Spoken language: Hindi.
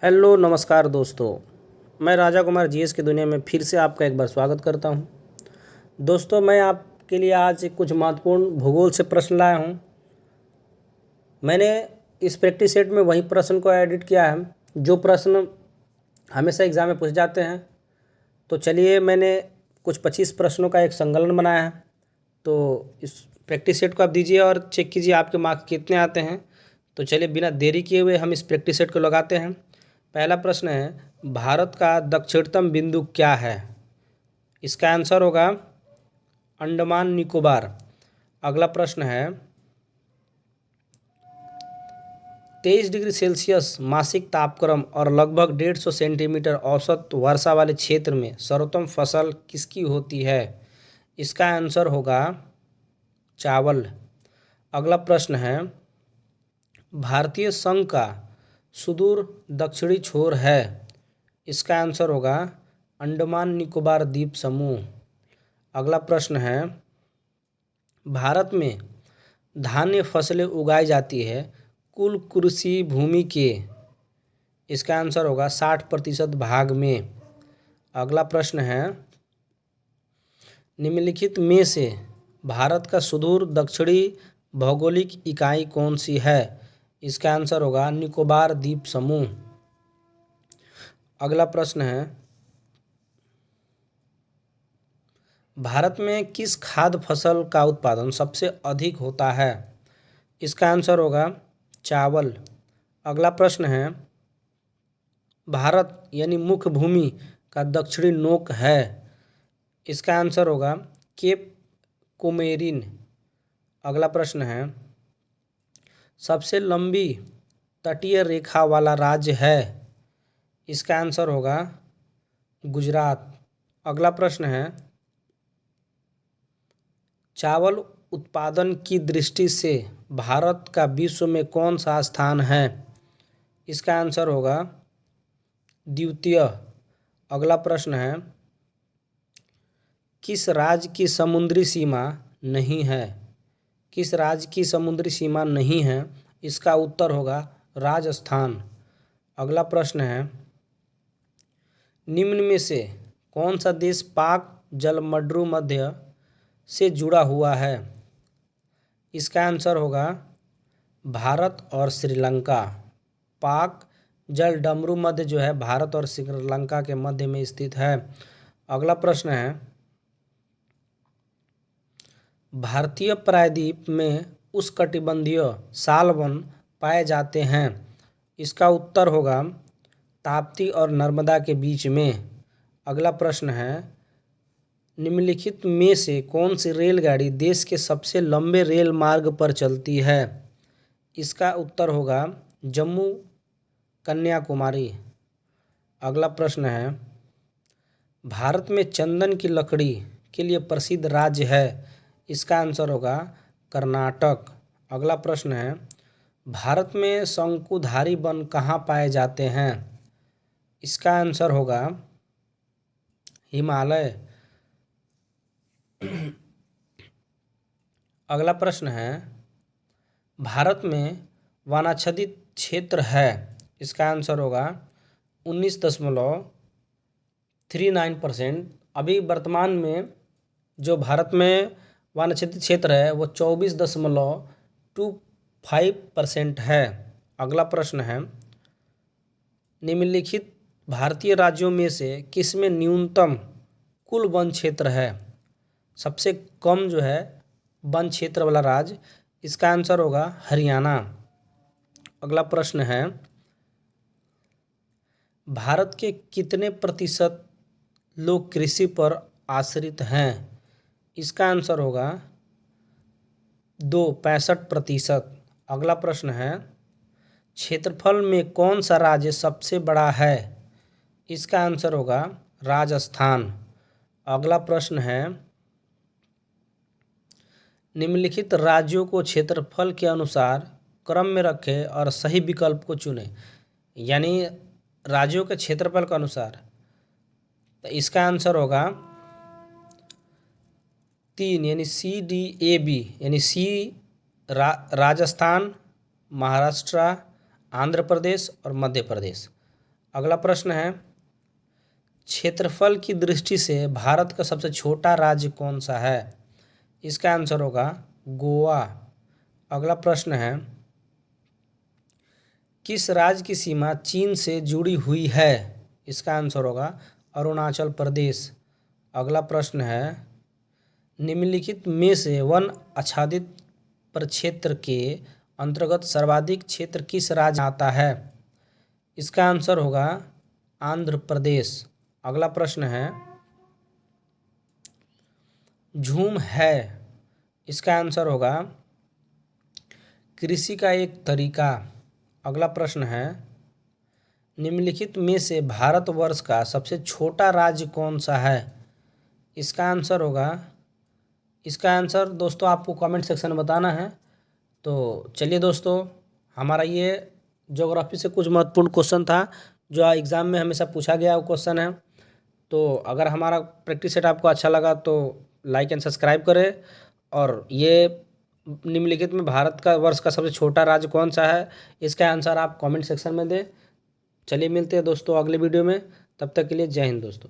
हेलो नमस्कार दोस्तों। मैं राजा कुमार जीएस की दुनिया में फिर से आपका एक बार स्वागत करता हूं। दोस्तों, मैं आपके लिए आज कुछ महत्वपूर्ण भूगोल से प्रश्न लाया हूं। मैंने इस प्रैक्टिस सेट में वही प्रश्न को एडिट किया है जो प्रश्न हमेशा एग्ज़ाम में पूछ जाते हैं। तो चलिए, मैंने कुछ 25 प्रश्नों का एक संकलन बनाया है। तो इस प्रैक्टिस सेट को आप दीजिए और चेक कीजिए आपके मार्क्स कितने आते हैं। तो चलिए, बिना देरी किए हुए हम इस प्रैक्टिस सेट को लगाते हैं। पहला प्रश्न है, भारत का दक्षिणतम बिंदु क्या है? इसका आंसर होगा अंडमान निकोबार। अगला प्रश्न है, 23 डिग्री सेल्सियस मासिक तापक्रम और लगभग 150 सेंटीमीटर औसत वर्षा वाले क्षेत्र में सर्वोत्तम फसल किसकी होती है? इसका आंसर होगा चावल। अगला प्रश्न है, भारतीय संघ का सुदूर दक्षिणी छोर है। इसका आंसर होगा अंडमान निकोबार द्वीप समूह। अगला प्रश्न है, भारत में धान्य फसलें उगाई जाती है कुल कृषि भूमि के। इसका आंसर होगा 60% भाग में। अगला प्रश्न है, निम्नलिखित में से भारत का सुदूर दक्षिणी भौगोलिक इकाई कौन सी है? इसका आंसर होगा निकोबार द्वीप समूह। अगला प्रश्न है, भारत में किस खाद्य फसल का उत्पादन सबसे अधिक होता है? इसका आंसर होगा चावल। अगला प्रश्न है, भारत यानी मुख्य भूमि का दक्षिणी नोक है। इसका आंसर होगा केप कोमेरिन। अगला प्रश्न है, सबसे लंबी तटीय रेखा वाला राज्य है। इसका आंसर होगा गुजरात। अगला प्रश्न है, चावल उत्पादन की दृष्टि से भारत का विश्व में कौन सा स्थान है? इसका आंसर होगा द्वितीय। अगला प्रश्न है, किस राज्य की समुद्री सीमा नहीं है? किस राज्य की समुद्री सीमा नहीं है? इसका उत्तर होगा राजस्थान। अगला प्रश्न है, निम्न में से कौन सा देश पाक जलमड्रू मध्य से जुड़ा हुआ है? इसका आंसर होगा भारत और श्रीलंका। पाक जल डमरू मध्य जो है भारत और श्रीलंका के मध्य में स्थित है। अगला प्रश्न है, भारतीय प्रायद्वीप में उष्णकटिबंधीय सालवन पाए जाते हैं। इसका उत्तर होगा ताप्ती और नर्मदा के बीच में। अगला प्रश्न है, निम्नलिखित में से कौन सी रेलगाड़ी देश के सबसे लंबे रेल मार्ग पर चलती है? इसका उत्तर होगा जम्मू कन्याकुमारी। अगला प्रश्न है, भारत में चंदन की लकड़ी के लिए प्रसिद्ध राज्य है। इसका आंसर होगा कर्नाटक। अगला प्रश्न है, भारत में शंकुधारी वन कहाँ पाए जाते हैं? इसका आंसर होगा हिमालय। अगला प्रश्न है, भारत में वनाच्छादित क्षेत्र है। इसका आंसर होगा 19.39%। अभी वर्तमान में जो भारत में वनाच्छादित क्षेत्र है वो 24.25% है। अगला प्रश्न है, निम्नलिखित भारतीय राज्यों में से किसमें न्यूनतम कुल वन क्षेत्र है? सबसे कम जो है वन क्षेत्र वाला राज्य, इसका आंसर होगा हरियाणा। अगला प्रश्न है, भारत के कितने प्रतिशत लोग कृषि पर आश्रित हैं? इसका आंसर होगा 65%। अगला प्रश्न है, क्षेत्रफल में कौन सा राज्य सबसे बड़ा है? इसका आंसर होगा राजस्थान। अगला प्रश्न है, निम्नलिखित राज्यों को क्षेत्रफल के अनुसार क्रम में रखें और सही विकल्प को चुनें। यानी राज्यों के क्षेत्रफल के अनुसार, तो इसका आंसर होगा 3 यानी CDAB यानी सी राजस्थान, महाराष्ट्र, आंध्र प्रदेश और मध्य प्रदेश। अगला प्रश्न है, क्षेत्रफल की दृष्टि से भारत का सबसे छोटा राज्य कौन सा है? इसका आंसर होगा गोवा। अगला प्रश्न है, किस राज्य की सीमा चीन से जुड़ी हुई है? इसका आंसर होगा अरुणाचल प्रदेश। अगला प्रश्न है, निम्नलिखित में से वन आच्छादित प्रक्षेत्र के अंतर्गत सर्वाधिक क्षेत्र किस राज्य में आता है? इसका आंसर होगा आंध्र प्रदेश। अगला प्रश्न है, झूम है, इसका आंसर होगा कृषि का एक तरीका। अगला प्रश्न है, निम्नलिखित में से भारतवर्ष का सबसे छोटा राज्य कौन सा है? इसका आंसर होगा, इसका आंसर दोस्तों आपको कमेंट सेक्शन में बताना है। तो चलिए दोस्तों, हमारा ये ज्योग्राफी से कुछ महत्वपूर्ण क्वेश्चन था जो एग्ज़ाम में हमेशा पूछा गया वो क्वेश्चन है। तो अगर हमारा प्रैक्टिस सेट आपको अच्छा लगा तो लाइक एंड सब्सक्राइब करें, और ये निम्नलिखित में भारत का वर्ष का सबसे छोटा राज्य कौन सा है, इसका आंसर आप कमेंट सेक्शन में दें। चलिए मिलते हैं दोस्तों अगले वीडियो में, तब तक के लिए जय हिंद दोस्तों।